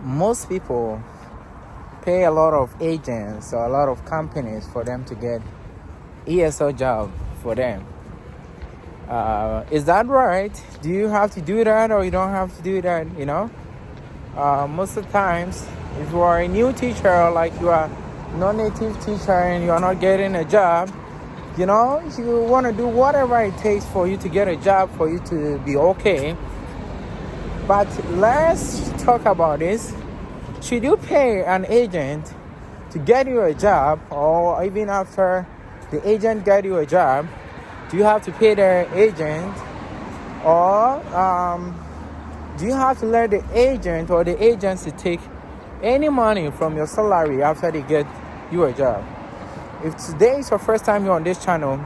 most people pay a lot of agents or a lot of companies for them to get ESL job for them. Is that right? Do you have to do that or you don't have to do that? Most of the times, if you are a new teacher, like you are non-native teacher and you are not getting a job, you want to do whatever it takes for you to get a job, for you to be okay. But let's talk about this. Should you pay an agent to get you a job, or even after the agent get you a job, do you have to pay the agent, or do you have to let the agent or the agency take any money from your salary after they get you a job? If today is your first time you're on this channel,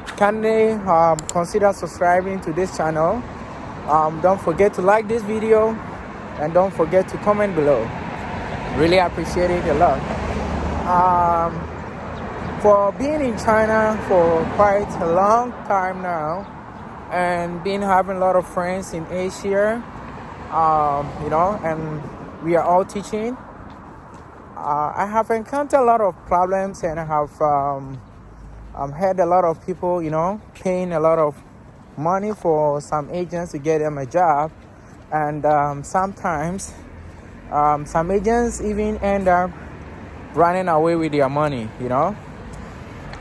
kindly consider subscribing to this channel. Don't forget to like this video and don't forget to comment below. Really appreciate it a lot. For being in China for quite a long time now and having a lot of friends in Asia, and we are all teaching. I have encountered a lot of problems and I have had a lot of people, paying a lot of money for some agents to get them a job. And sometimes some agents even end up running away with their money,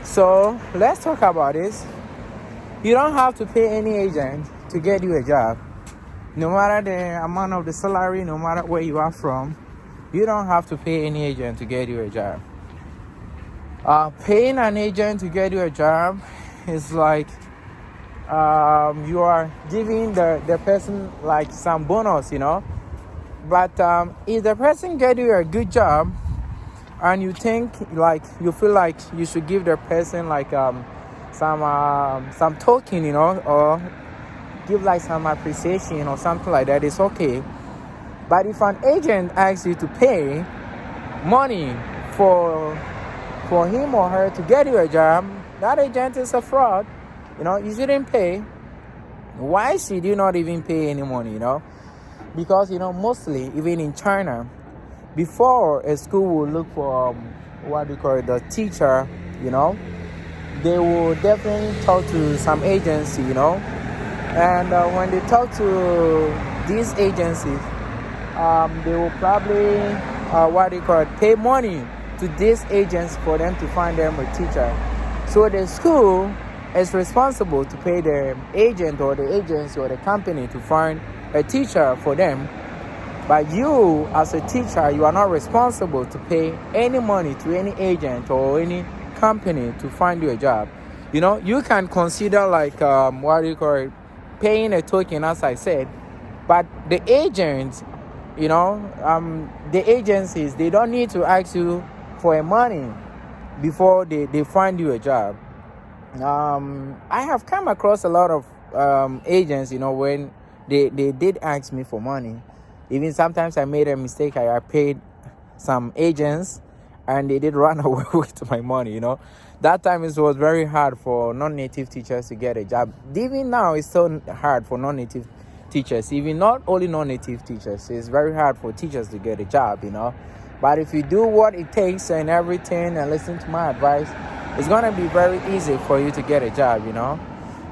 So let's talk about this. You don't have to pay any agent to get you a job. No matter the amount of the salary, no matter where you are from, you don't have to pay any agent to get you a job. Paying an agent to get you a job is like you are giving the person like some bonus, But if the person get you a good job and you think you feel like you should give the person like some token, or give like some appreciation or something like that, it's okay. But if an agent asks you to pay money for him or her to get you a job, that agent is a fraud. You shouldn't pay. Why should you not even pay any money, Because, mostly, even in China, before a school will look for the teacher, they will definitely talk to some agency, And when they talk to these agencies, they will probably pay money to these agents for them to find them a teacher. So the school is responsible to pay the agent or the agency or the company to find a teacher for them. But you, as a teacher, you are not responsible to pay any money to any agent or any company to find you a job. You can consider paying a token, as I said. But the agents, the agencies, they don't need to ask you for money before they find you a job. I have come across a lot of agents, when they did ask me for money. Even sometimes I made a mistake. I paid some agents and they did run away with my money, That time it was very hard for non-native teachers to get a job. Even now it's so hard for non-native teachers, even not only non-native teachers. It's very hard for teachers to get a job, But if you do what it takes and everything and listen to my advice, it's going to be very easy for you to get a job,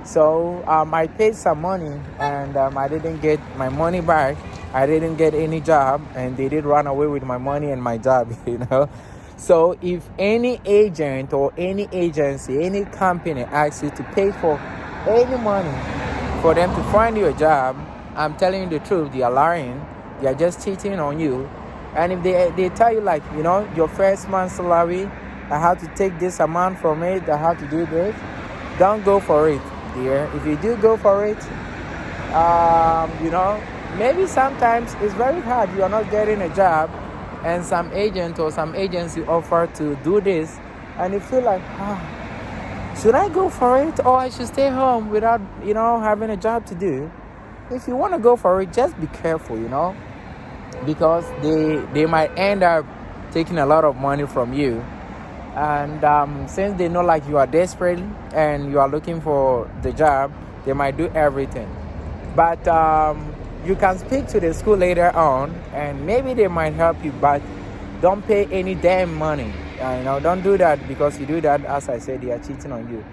So I paid some money and I didn't get my money back. I didn't get any job and they did run away with my money and my job, So if any agent or any agency, any company asks you to pay for any money for them to find you a job, I'm telling you the truth, they are lying. They are just cheating on you. And if they tell you your first month's salary, I have to take this amount from it, I have to do this, don't go for it, dear. If you do go for it, maybe sometimes it's very hard. You are not getting a job and some agent or some agency offer to do this and you feel like, should I go for it or I should stay home without, having a job to do? If you want to go for it, just be careful, because they might end up taking a lot of money from you. And since they know you are desperate and you are looking for the job, they might do everything. But you can speak to the school later on, and maybe they might help you, but don't pay any damn money. Don't do that, because you do that, as I said, they are cheating on you.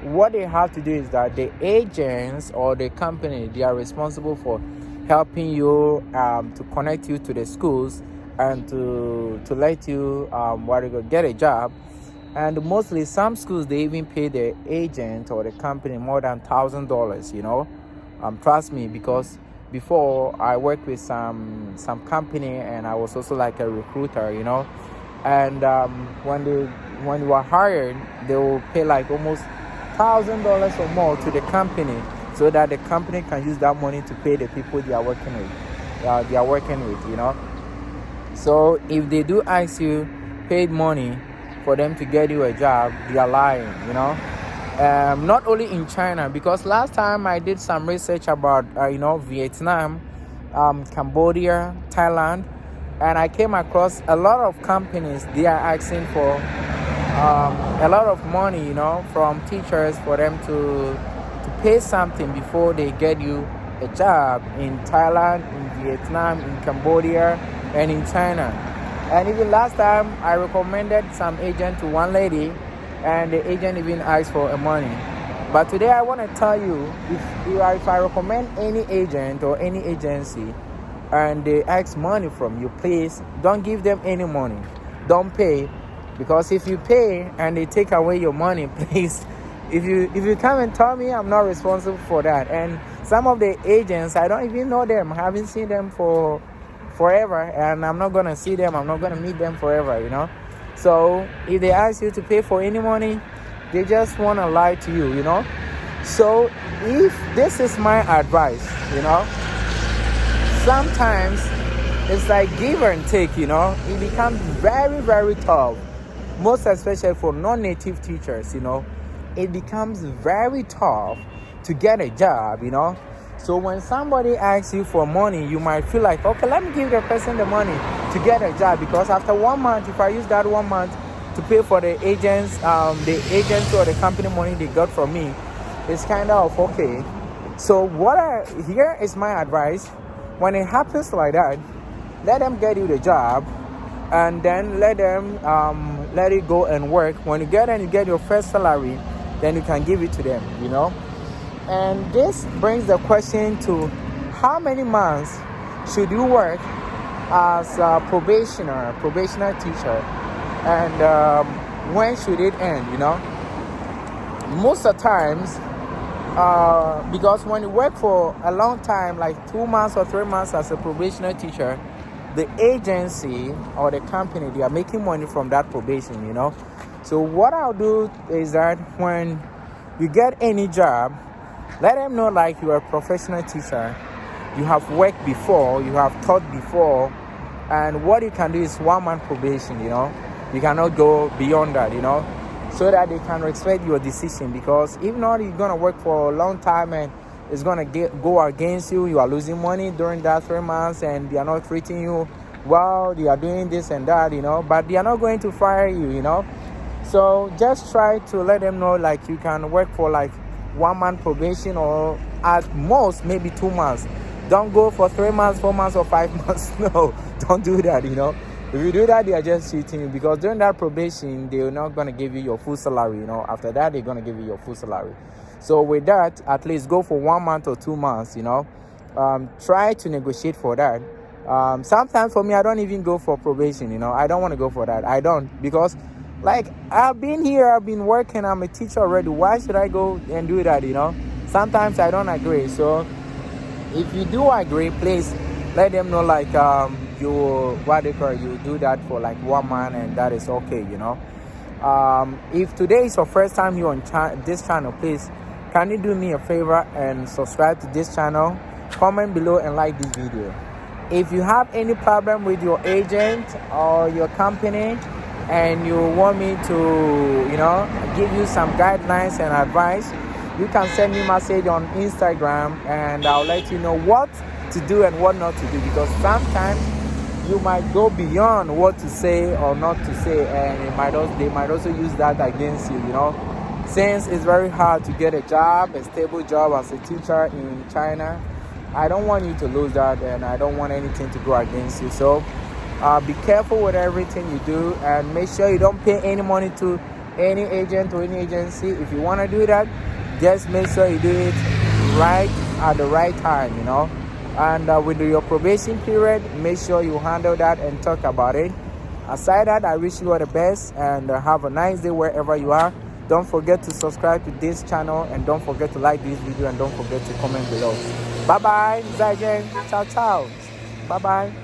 What they have to do is that the agents or the company, they are responsible for helping you to connect you to the schools and to let you get a job. And mostly some schools, they even pay the agent or the company more than $1,000. Trust me, because before I worked with some company, and I was also like a recruiter, and when you are hired, they will pay like almost $1,000 or more to the company, so that the company can use that money to pay the people they are working with. So if they do ask you paid money for them to get you a job, they are lying. Not only in China, because last time I did some research about Vietnam, Cambodia, Thailand, and I came across a lot of companies, they are asking for a lot of money, from teachers, for them to pay something before they get you a job in Thailand, in Vietnam, in Cambodia, and in China. And even last time I recommended some agent to one lady, and the agent even asked for money. But today I want to tell you, if I recommend any agent or any agency and they ask money from you, please don't give them any money. Don't pay, because if you pay and they take away your money, please, if you come and tell me, I'm not responsible for that. And some of the agents, I don't even know them. I haven't seen them for forever, and I'm not gonna see them. I'm not gonna meet them forever. So if they ask you to pay for any money, they just want to lie to you. So if this is my advice, sometimes it's like give and take. It becomes very, very tough, most especially for non-native teachers. It becomes very tough to get a job. So when somebody asks you for money, you might feel like, okay, let me give the person the money to get a job, because after 1 month, if I use that 1 month to pay for the agents or the company money they got from me, it's kind of okay. So here is my advice. When it happens like that, let them get you the job, and then let them let it go and work. When you get your first salary, then you can give it to them. And this brings the question to, how many months should you work as a probationer teacher, and when should it end? Most of the times, because when you work for a long time, like 2 months or 3 months as a probationer teacher, the agency or the company, they are making money from that probation. So what I'll do is that when you get any job, let them know like you are a professional teacher, you have worked before, you have taught before, and what you can do is 1 month probation. You cannot go beyond that, so that they can respect your decision. Because if not, you're gonna work for a long time and it's gonna go against you. You are losing money during that 3 months, and they are not treating you well. They are doing this and that, but they are not going to fire you. So just try to let them know like you can work for like 1 month probation, or at most maybe 2 months. Don't go for 3 months, 4 months, or 5 months. No, don't do that. If you do that, they are just cheating you, because during that probation, they're not going to give you your full salary. After that, they're going to give you your full salary. So with that, at least go for 1 month or 2 months. Try to negotiate for that. Sometimes for me, I don't even go for probation. I don't want to go for that. I don't, because like, I've been here, I've been working, I'm a teacher already. Why should I go and do that, Sometimes I don't agree. So if you do agree, please let them know like you do that for like 1 month, and that is okay. If today is your first time here on this channel, please can you do me a favor and subscribe to this channel, comment below, and like this video. If you have any problem with your agent or your company, and you want me to, give you some guidelines and advice, you can send me a message on Instagram, and I'll let you know what to do and what not to do. Because sometimes you might go beyond what to say or not to say, and they might also use that against you. Since it's very hard to get a job, a stable job as a teacher in China, I don't want you to lose that, and I don't want anything to go against you. So be careful with everything you do, and make sure you don't pay any money to any agent or any agency. If you want to do that, just make sure you do it right at the right time, And with your probation period, make sure you handle that and talk about it. Aside that, I wish you all the best, and have a nice day wherever you are. Don't forget to subscribe to this channel, and don't forget to like this video, and don't forget to comment below. Bye bye, Zaijian. Ciao, ciao. Bye bye.